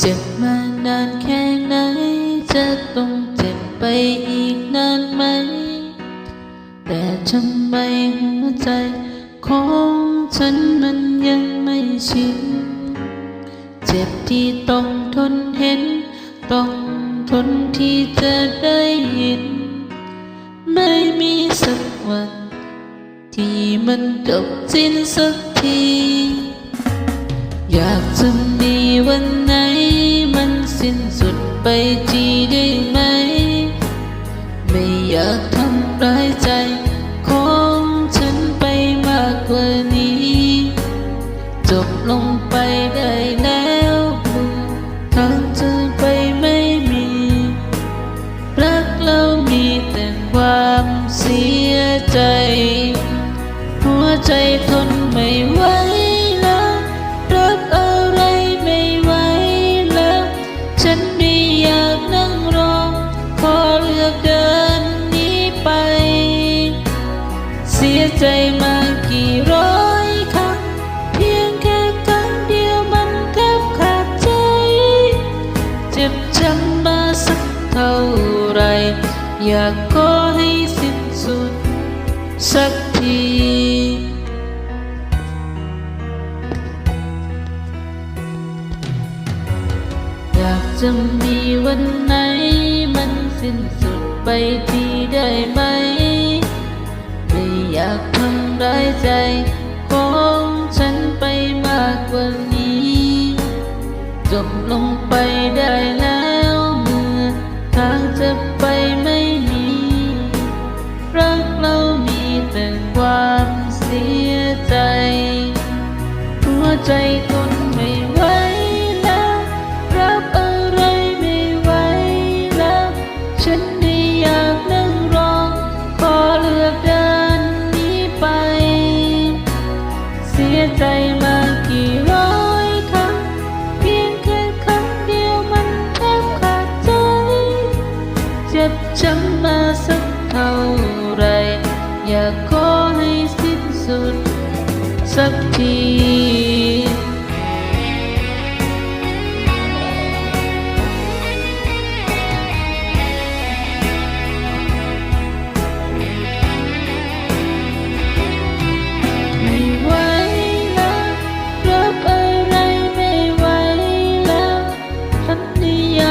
เจ็บมานานแค่ไหนจะต้องเจ็บไปอีกนานไหมแต่ทำไมหัวใจของฉันมันยังไม่ชินเจ็บที่ต้องทนเห็นต้องทนที่จะได้ยินไม่มีสักวันที่มันจบสิ้นสักทีอยากจะมีวันไหนมันสิ้นสุดไปทีได้ไหมไม่อยากทำร้ายใจของฉันไปมากกว่านี้จบลงไปได้แล้วทางเธอไปไม่มีรักเรามีแต่ความเสียใจหัวใจทนไม่ไหวแล้วรับอะไรไม่ไหวแล้วฉันไม่อยากนั่งรอขอเลือกเดินหนีไปเสียใจมากี่ร้อยครั้งเพียงแค่ครั้งเดียวมันแทบขาดใจเจ็บช้ำมาสักเท่าไรอยากขอให้สิ้นสุดสักทีอยากจะมีวันไหนมันสิ้นสุดไปทีได้ไหมไม่อยากทำร้ายใจของฉันไปมากกว่านี้จบลงไปได้แล้วเมื่อทางจะไปไม่มีรักเรามีแต่ความเสียใจหัวใจทนไม่ไหวแล้วรับอะไรไม่ไหวแล้วฉันไม่อยากนั่งรอขอเลือกเดินหนีไปเสียใจมากี่ร้อยครั้งเพียงแค่ครั้งเดียวมันแทบขาดใจเจ็บช้ำมาสักเท่าไรอยากขอให้สิ้นสุดสักทีไม่ไหวแล้วรับอะไรไม่ไหวแล้วฉันไม่อยา